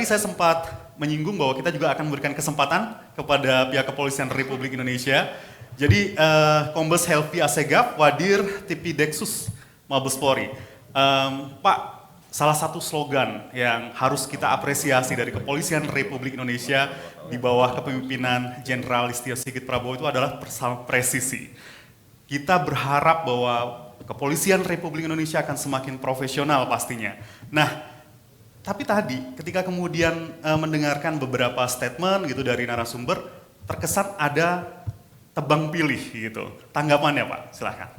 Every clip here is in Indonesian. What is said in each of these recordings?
tadi saya sempat menyinggung bahwa kita juga akan memberikan kesempatan kepada pihak Kepolisian Republik Indonesia. Jadi Kombes Helvi Assegaf, Wadir Tipideksus Mabes Polri. Pak, salah satu slogan yang harus kita apresiasi dari Kepolisian Republik Indonesia di bawah kepemimpinan Jenderal Listio Sigit Prabowo itu adalah presisi. Kita berharap bahwa Kepolisian Republik Indonesia akan semakin profesional pastinya. Nah, tapi tadi ketika kemudian mendengarkan beberapa statement gitu dari narasumber, terkesan ada tebang pilih gitu. Tanggapannya Pak, silahkan.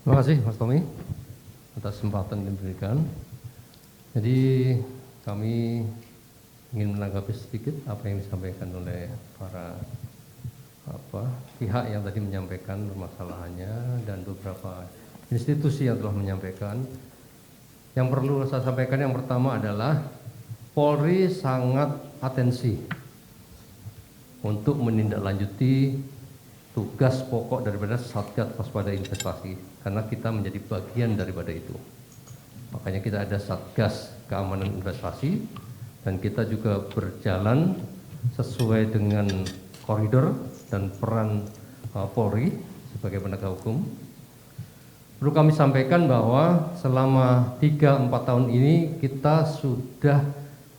Terima kasih Mas Tommy atas kesempatan yang diberikan. Jadi kami ingin menanggapi sedikit apa yang disampaikan oleh para pihak yang tadi menyampaikan permasalahannya dan beberapa institusi yang telah menyampaikan. Yang perlu saya sampaikan yang pertama adalah Polri sangat atensi untuk menindaklanjuti tugas pokok daripada Satgas Waspada Investasi karena kita menjadi bagian daripada itu. Makanya kita ada Satgas Keamanan Investasi dan kita juga berjalan sesuai dengan koridor dan peran Polri sebagai penegak hukum. Perlu kami sampaikan bahwa selama 3-4 tahun ini kita sudah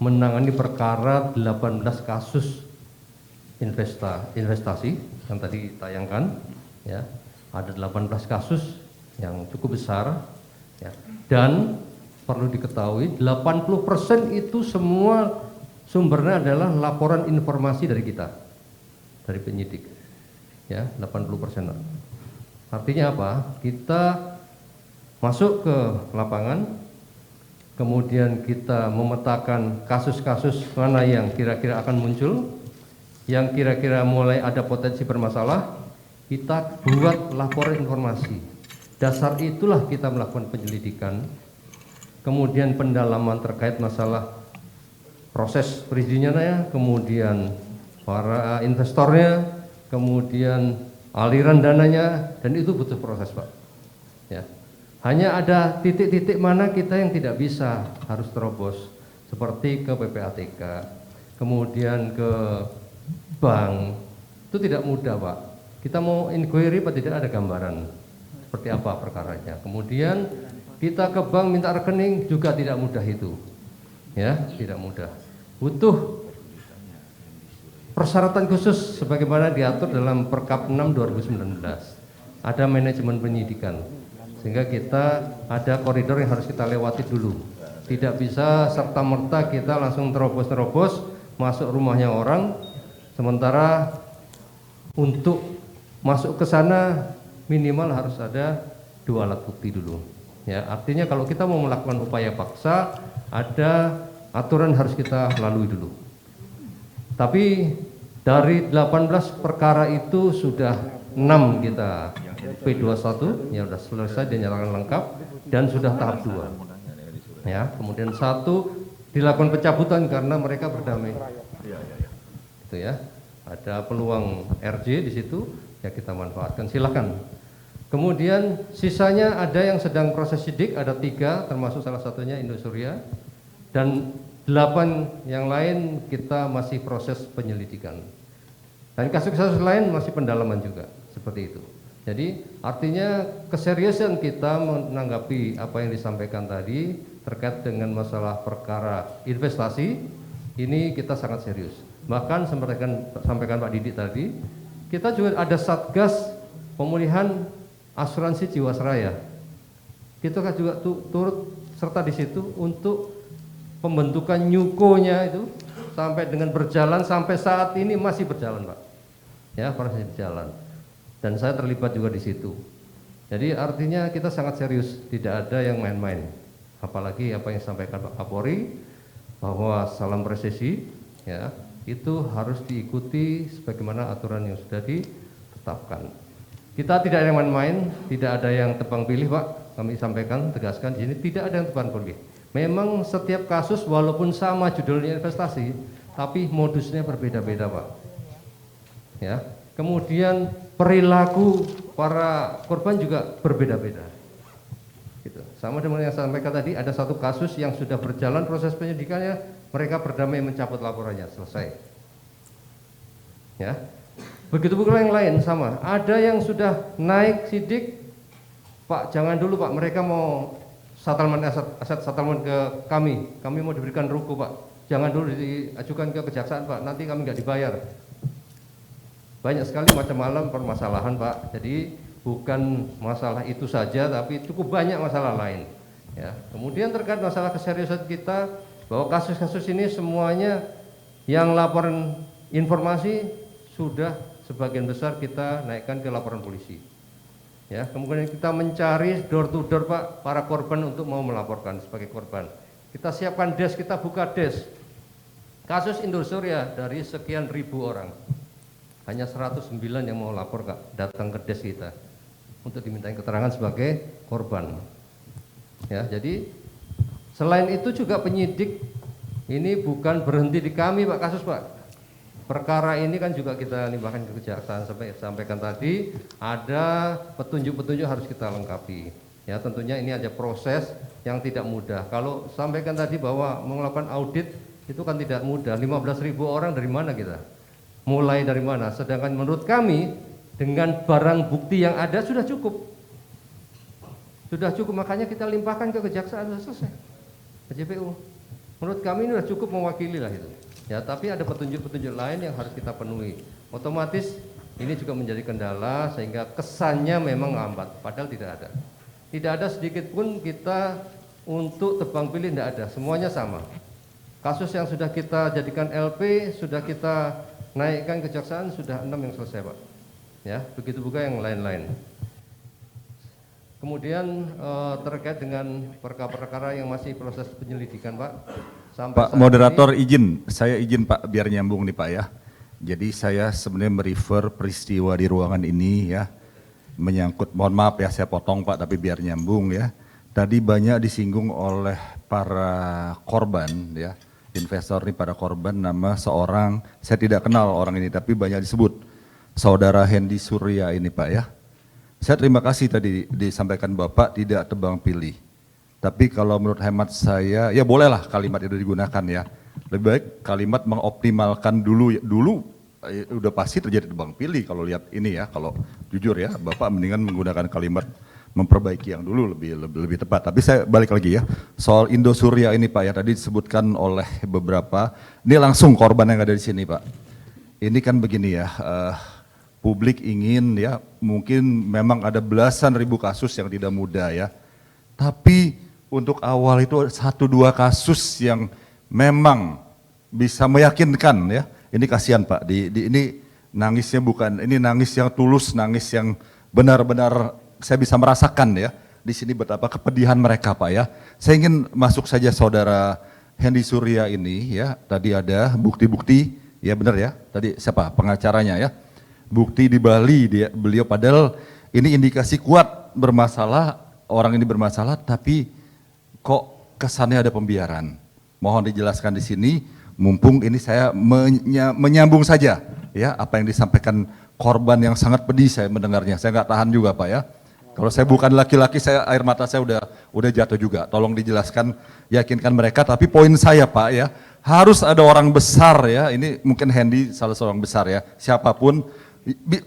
menangani perkara 18 kasus investasi yang tadi ditayangkan, ya. Ada 18 kasus yang cukup besar, ya. Dan perlu diketahui 80% itu semua sumbernya adalah laporan informasi dari kita. Dari penyidik, ya 80%. Artinya apa? Kita masuk ke lapangan, kemudian kita memetakan kasus-kasus mana yang kira-kira akan muncul, yang kira-kira mulai ada potensi bermasalah, kita buat laporan informasi. Dasar itulah kita melakukan penyelidikan, kemudian pendalaman terkait masalah proses perizinannya, kemudian para investornya, kemudian aliran dananya, dan itu butuh proses Pak. Ya. Hanya ada titik-titik mana kita yang tidak bisa harus terobos, seperti ke PPATK, kemudian ke bank, itu tidak mudah Pak. Kita mau inquiry Pak tidak ada gambaran seperti apa perkaranya. Kemudian kita ke bank minta rekening juga tidak mudah itu, ya tidak mudah. Butuh persyaratan khusus sebagaimana diatur dalam Perkap 6 2019. Ada manajemen penyidikan. Sehingga kita ada koridor yang harus kita lewati dulu. Tidak bisa serta-merta kita langsung terobos-terobos masuk rumahnya orang, sementara untuk masuk ke sana minimal harus ada 2 alat bukti dulu. Ya, artinya kalau kita mau melakukan upaya paksa, ada aturan harus kita lalui dulu. Tapi dari 18 perkara itu sudah 6 kita P21 yang sudah selesai dinyatakan lengkap dan sudah tahap 2. Ya, kemudian 1 dilakukan pencabutan karena mereka berdamai. Itu ya. Ada peluang RJ di situ ya kita manfaatkan. Silakan. Kemudian sisanya ada yang sedang proses sidik, ada 3 termasuk salah satunya Indosuria dan 8 yang lain kita masih proses penyelidikan. Dan kasus-kasus lain masih pendalaman juga, seperti itu. Jadi artinya keseriusan kita menanggapi apa yang disampaikan tadi terkait dengan masalah perkara investasi, ini kita sangat serius. Bahkan sampaikan Pak Didik tadi, kita juga ada Satgas Pemulihan Asuransi Jiwasraya. Kita kan juga turut serta di situ untuk pembentukan nyukonya itu sampai dengan berjalan sampai saat ini masih berjalan Pak, ya masih berjalan dan saya terlibat juga di situ. Jadi artinya kita sangat serius, tidak ada yang main-main. Apalagi apa yang disampaikan Pak Kapolri bahwa salam presisi, ya itu harus diikuti sebagaimana aturan yang sudah ditetapkan. Kita tidak ada yang main-main, tidak ada yang tebang pilih Pak. Kami sampaikan tegaskan di sini tidak ada yang tebang pilih. Memang setiap kasus walaupun sama judulnya investasi, tapi modusnya berbeda-beda Pak. Ya, kemudian perilaku para korban juga berbeda-beda. Gitu. Sama dengan yang saya sampaikan tadi, ada satu kasus yang sudah berjalan proses penyidikannya, mereka berdamai mencabut laporannya, selesai. Ya, begitu pula yang lain sama. Ada yang sudah naik sidik, Pak jangan dulu Pak, mereka mau settlement aset settlement ke kami mau diberikan ruko Pak, jangan dulu diajukan ke kejaksaan Pak, nanti kami nggak dibayar. Banyak sekali macam-macam permasalahan Pak, jadi bukan masalah itu saja, tapi cukup banyak masalah lain. Ya. Kemudian terkait masalah keseriusan kita, bahwa kasus-kasus ini semuanya yang laporan informasi sudah sebagian besar kita naikkan ke laporan polisi. Ya, kemudian kita mencari door to door Pak, para korban untuk mau melaporkan sebagai korban. Kita siapkan desk, kita buka desk. Kasus Indosuria dari sekian ribu orang, hanya 109 yang mau lapor Kak, datang ke desk kita untuk dimintain keterangan sebagai korban. Ya, jadi selain itu juga penyidik ini bukan berhenti di kami Pak kasus Pak. Perkara ini kan juga kita limpahkan ke kejaksaan, sampaikan tadi ada petunjuk-petunjuk harus kita lengkapi. Ya, tentunya ini ada proses yang tidak mudah. Kalau sampaikan tadi bahwa melakukan audit itu kan tidak mudah. 15.000 orang dari mana kita? Mulai dari mana? Sedangkan menurut kami dengan barang bukti yang ada sudah cukup. Sudah cukup, makanya kita limpahkan ke kejaksaan, sudah selesai. Ke JPU. Menurut kami ini sudah cukup mewakili lah itu. Ya, tapi ada petunjuk-petunjuk lain yang harus kita penuhi. Otomatis ini juga menjadi kendala sehingga kesannya memang lambat, padahal tidak ada. Tidak ada sedikit pun kita untuk tebang pilih, tidak ada, semuanya sama. Kasus yang sudah kita jadikan LP, sudah kita naikkan kejaksaan, sudah 6 yang selesai Pak. Ya, begitu juga yang lain-lain. Kemudian terkait dengan perkara-perkara yang masih proses penyelidikan Pak. Pak moderator izin, saya izin Pak biar nyambung nih Pak ya. Jadi saya sebenarnya merefer peristiwa di ruangan ini ya, menyangkut, mohon maaf ya saya potong Pak tapi biar nyambung ya. Tadi banyak disinggung oleh para korban ya, investor ini para korban, nama seorang, saya tidak kenal orang ini tapi banyak disebut, saudara Hendy Surya ini Pak ya. Saya terima kasih tadi disampaikan Bapak tidak tebang pilih. Tapi kalau menurut hemat saya, ya bolehlah kalimat itu digunakan ya. Lebih baik kalimat mengoptimalkan dulu udah pasti terjadi tebang pilih kalau lihat ini ya. Kalau jujur ya, Bapak mendingan menggunakan kalimat memperbaiki yang dulu lebih tepat. Tapi saya balik lagi ya, soal Indosuria ini Pak ya, tadi disebutkan oleh beberapa, ini langsung korban yang ada di sini Pak. Ini kan begini ya, publik ingin ya, mungkin memang ada belasan ribu kasus yang tidak mudah ya. Tapi untuk awal itu 1-2 kasus yang memang bisa meyakinkan ya. Ini kasihan Pak, ini nangisnya bukan, ini nangis yang tulus, nangis yang benar-benar saya bisa merasakan ya. Di sini betapa kepedihan mereka Pak ya. Saya ingin masuk saja saudara Hendy Surya ini ya. Tadi ada bukti-bukti, ya benar ya. Tadi siapa pengacaranya ya. Bukti di Bali beliau padahal ini indikasi kuat bermasalah, orang ini bermasalah tapi kok kesannya ada pembiaran. Mohon dijelaskan di sini, mumpung ini saya menyambung saja ya apa yang disampaikan korban yang sangat pedih saya mendengarnya. Saya nggak tahan juga Pak ya. Kalau saya bukan laki-laki, saya air mata saya udah jatuh juga. Tolong dijelaskan, yakinkan mereka. Tapi poin saya Pak ya, harus ada orang besar ya. Ini mungkin Hendy salah seorang besar ya. Siapapun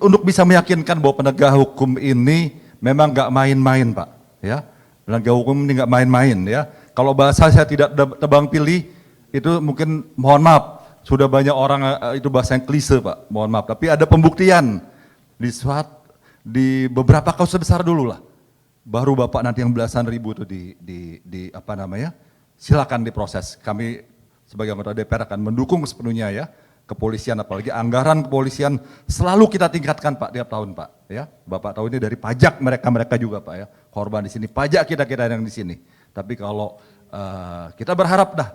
untuk bisa meyakinkan bahwa penegak hukum ini memang nggak main-main Pak ya. Penegak hukum ini nggak main-main ya. Kalau bahasa saya tidak tebang pilih, itu mungkin mohon maaf, sudah banyak orang itu bahasa yang klise Pak, mohon maaf. Tapi ada pembuktian di beberapa kasus besar dulu lah. Baru Bapak nanti yang belasan ribu itu di apa namanya, silakan diproses. Kami sebagai anggota DPR akan mendukung sepenuhnya ya. Kepolisian, apalagi anggaran kepolisian selalu kita tingkatkan Pak tiap tahun Pak ya. Bapak tahu ini dari pajak mereka juga Pak ya, korban di sini, pajak kita yang di sini. Tapi kalau kita berharap dah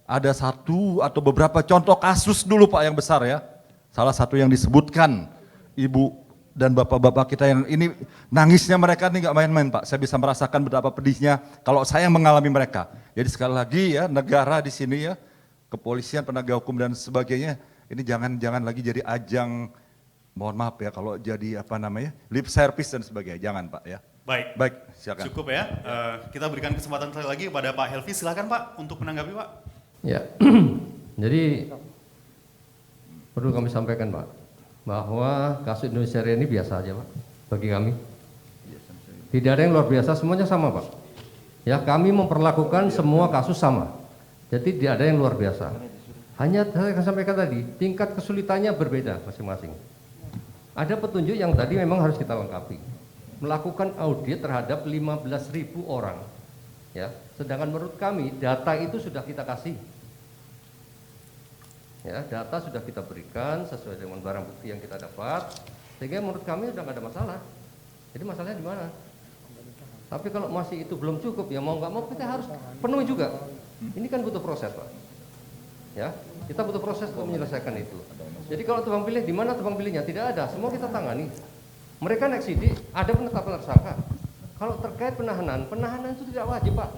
ada satu atau beberapa contoh kasus dulu Pak yang besar ya. Salah satu yang disebutkan Ibu dan bapak-bapak kita yang ini nangisnya mereka ini nggak main-main Pak. Saya bisa merasakan betapa pedihnya kalau saya mengalami mereka. Jadi sekali lagi ya, negara di sini ya, kepolisian, penegak hukum dan sebagainya, ini jangan lagi jadi ajang, mohon maaf ya, kalau jadi apa namanya, lip service dan sebagainya, jangan Pak ya. Baik, Baik, silakan. cukup ya. Kita berikan kesempatan sekali lagi kepada Pak Helvi. Silakan Pak untuk menanggapi Pak. Ya, jadi perlu kami sampaikan Pak, bahwa kasus Indonesia Raya ini biasa aja Pak, bagi kami. Tidak ada yang luar biasa, semuanya sama Pak. Ya, kami memperlakukan semua kasus sama. Jadi tidak ada yang luar biasa. Hanya saya akan sampaikan tadi, tingkat kesulitannya berbeda masing-masing. Ada petunjuk yang tadi memang harus kita lengkapi. Melakukan audit terhadap 15.000 orang. Ya, sedangkan menurut kami data itu sudah kita kasih. Ya, data sudah kita berikan sesuai dengan barang bukti yang kita dapat, sehingga menurut kami sudah nggak ada masalah. Jadi masalahnya di mana? Tapi kalau masih itu belum cukup, ya mau nggak mau kita harus penuhi juga. Ini kan butuh proses Pak. Ya, kita butuh proses untuk menyelesaikan itu. Jadi kalau tebang pilih, di mana tebang pilihnya? Tidak ada, semua kita tangani. Mereka naik sidik, ada penetapan tersangka. Kalau terkait penahanan, penahanan itu tidak wajib Pak.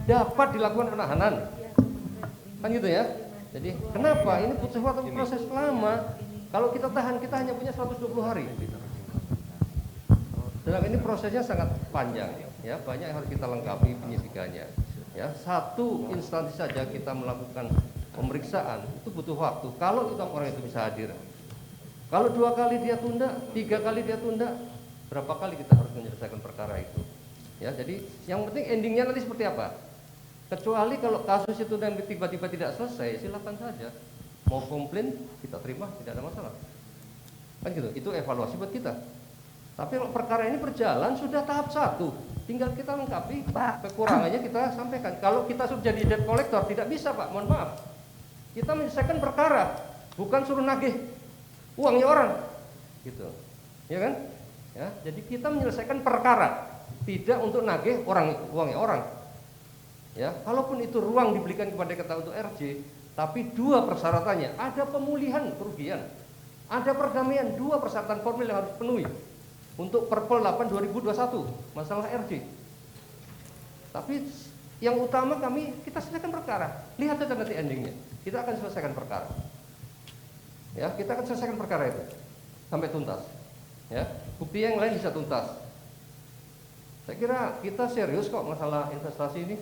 Dapat dilakukan penahanan. Kan gitu ya. Jadi kenapa? Ini butuh waktu proses lama. Kalau kita tahan, kita hanya punya 120 hari. Sedangkan ini prosesnya sangat panjang, ya, banyak yang harus kita lengkapi penyidikannya. Ya, satu instansi saja kita melakukan pemeriksaan itu butuh waktu. Kalau itu orang itu bisa hadir, kalau 2 kali dia tunda, 3 kali dia tunda, berapa kali kita harus menyelesaikan perkara itu? Ya, jadi yang penting endingnya nanti seperti apa? Kecuali kalau kasus itu dan tiba-tiba tidak selesai, silakan saja. Mau komplain kita terima, tidak ada masalah. Kan gitu. Itu evaluasi buat kita. Tapi kalau perkara ini berjalan sudah tahap 1, tinggal kita lengkapi, kekurangannya kita sampaikan. Kalau kita sudah jadi debt collector, tidak bisa Pak, mohon maaf. Kita menyelesaikan perkara, bukan suruh nagih uangnya orang, gitu, ya kan? Ya, jadi kita menyelesaikan perkara, tidak untuk nagih uangnya orang. Ya, kalaupun itu ruang diberikan kepada kita untuk RJ, tapi 2 persyaratannya, ada pemulihan kerugian, ada perdamaian, 2 persyaratan formil yang harus dipenuhi. Untuk Perpol 8 2021 masalah RJ. Tapi yang utama kita selesaikan perkara. Lihat saja nanti endingnya. Kita akan selesaikan perkara. Ya, kita akan selesaikan perkara itu sampai tuntas. Ya, bukti yang lain bisa tuntas. Saya kira kita serius kok masalah investasi ini.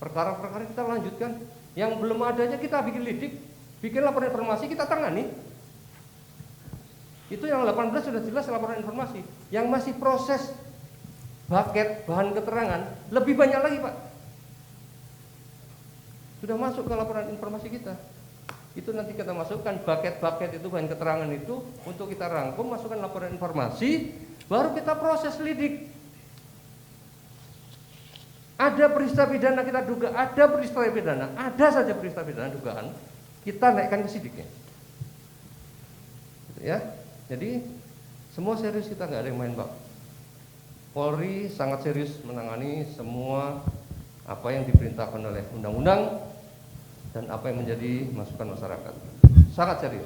Perkara-perkara kita lanjutkan. Yang belum adanya kita bikin lidik, bikin laporan informasi, kita tangani. Itu yang 18 sudah jelas laporan informasi. Yang masih proses bucket bahan keterangan lebih banyak lagi Pak. Sudah masuk ke laporan informasi kita. Itu nanti kita masukkan bucket itu bahan keterangan itu untuk kita rangkum, masukkan laporan informasi, baru kita proses lidik. Ada peristiwa pidana kita duga, ada peristiwa pidana, ada saja peristiwa pidana dugaan, kita naikkan ke sidiknya. Gitu ya. Jadi semua serius, kita nggak ada yang main Pak. Polri sangat serius menangani semua apa yang diperintahkan oleh undang-undang dan apa yang menjadi masukan masyarakat. Sangat serius.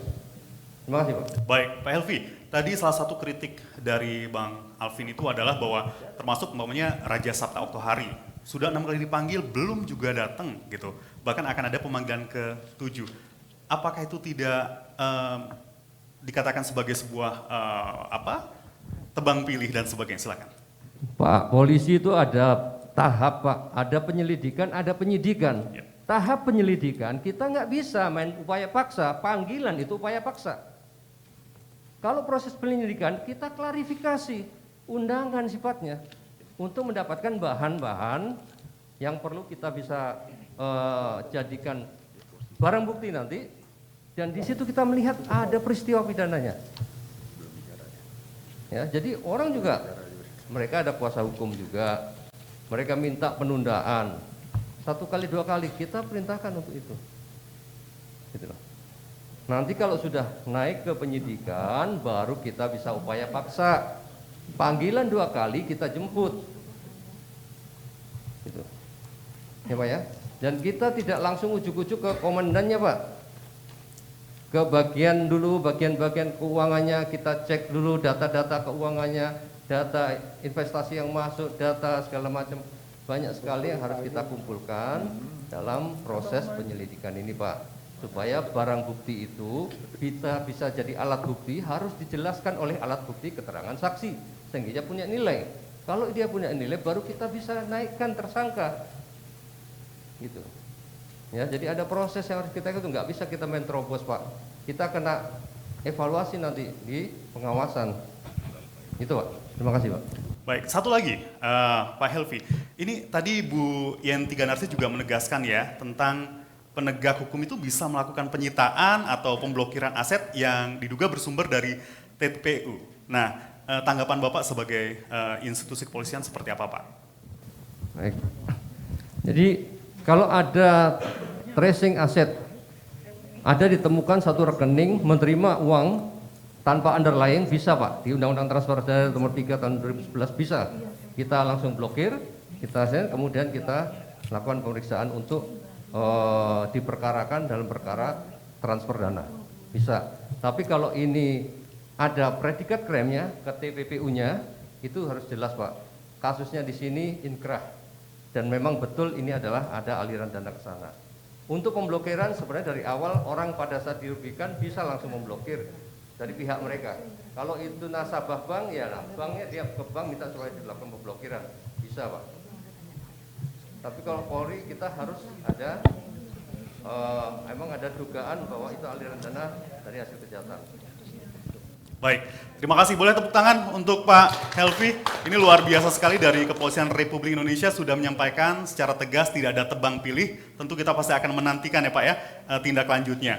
Terima kasih Pak. Baik, Pak Helvi, tadi salah satu kritik dari Bang Alvin itu adalah bahwa termasuk umpamanya Raja Sabta Oktohari sudah 6 kali dipanggil, belum juga datang gitu. Bahkan akan ada pemanggilan ke-7. Apakah itu tidak dikatakan sebagai sebuah tebang pilih dan sebagainya? Silakan. Pak, polisi itu ada tahap Pak, ada penyelidikan, ada penyidikan. Ya. Tahap penyelidikan kita nggak bisa main upaya paksa, panggilan itu upaya paksa. Kalau proses penyelidikan kita klarifikasi, undangan sifatnya untuk mendapatkan bahan-bahan yang perlu kita bisa jadikan barang bukti nanti. Dan di situ kita melihat ada peristiwa pidananya. Ya, jadi orang juga, mereka ada kuasa hukum juga, mereka minta penundaan 1 kali 2 kali, kita perintahkan untuk itu. Gitu loh. Nanti kalau sudah naik ke penyidikan, baru kita bisa upaya paksa. Panggilan 2 kali kita jemput. Gitu. Ya Pak ya. Dan kita tidak langsung ujuk-ujuk ke komandannya Pak. Ke bagian dulu, bagian-bagian keuangannya kita cek dulu data-data keuangannya, data investasi yang masuk, data segala macam. Banyak sekali yang harus kita kumpulkan dalam proses penyelidikan ini Pak. Supaya barang bukti itu bisa jadi alat bukti, harus dijelaskan oleh alat bukti keterangan saksi, sehingga punya nilai. Kalau dia punya nilai, baru kita bisa naikkan tersangka. Gitu. Ya, jadi ada proses yang harus kita ikuti, nggak bisa kita main terobos, Pak. Kita kena evaluasi nanti di pengawasan. Itu, Pak. Terima kasih, Pak. Baik, satu lagi, Pak Helvi. Ini tadi Bu Yenti Ganarsi juga menegaskan ya tentang penegak hukum itu bisa melakukan penyitaan atau pemblokiran aset yang diduga bersumber dari TPU. Nah, tanggapan Bapak sebagai institusi kepolisian seperti apa, Pak? Baik. Jadi kalau ada tracing aset, ada ditemukan satu rekening menerima uang tanpa underlying, bisa Pak, di Undang-Undang Transfer Dana nomor 3 tahun 2011 bisa. Kita langsung blokir, kemudian kita lakukan pemeriksaan untuk diperkarakan dalam perkara transfer dana. Bisa. Tapi kalau ini ada predikat krimnya ke TPPU-nya, itu harus jelas Pak. Kasusnya di sini inkrah. Dan memang betul ini adalah ada aliran dana ke sana. Untuk pemblokiran sebenarnya dari awal orang pada saat dirugikan bisa langsung memblokir dari pihak mereka. Kalau itu nasabah bank, ya nah, banknya dia ke bank minta supaya dilakukan pemblokiran. Bisa Pak. Tapi kalau Polri kita harus ada, emang ada dugaan bahwa itu aliran dana dari hasil kejahatan. Baik, terima kasih. Boleh tepuk tangan untuk Pak Helvi. Ini luar biasa sekali dari Kepolisian Republik Indonesia sudah menyampaikan secara tegas tidak ada tebang pilih. Tentu kita pasti akan menantikan ya Pak ya tindak lanjutnya.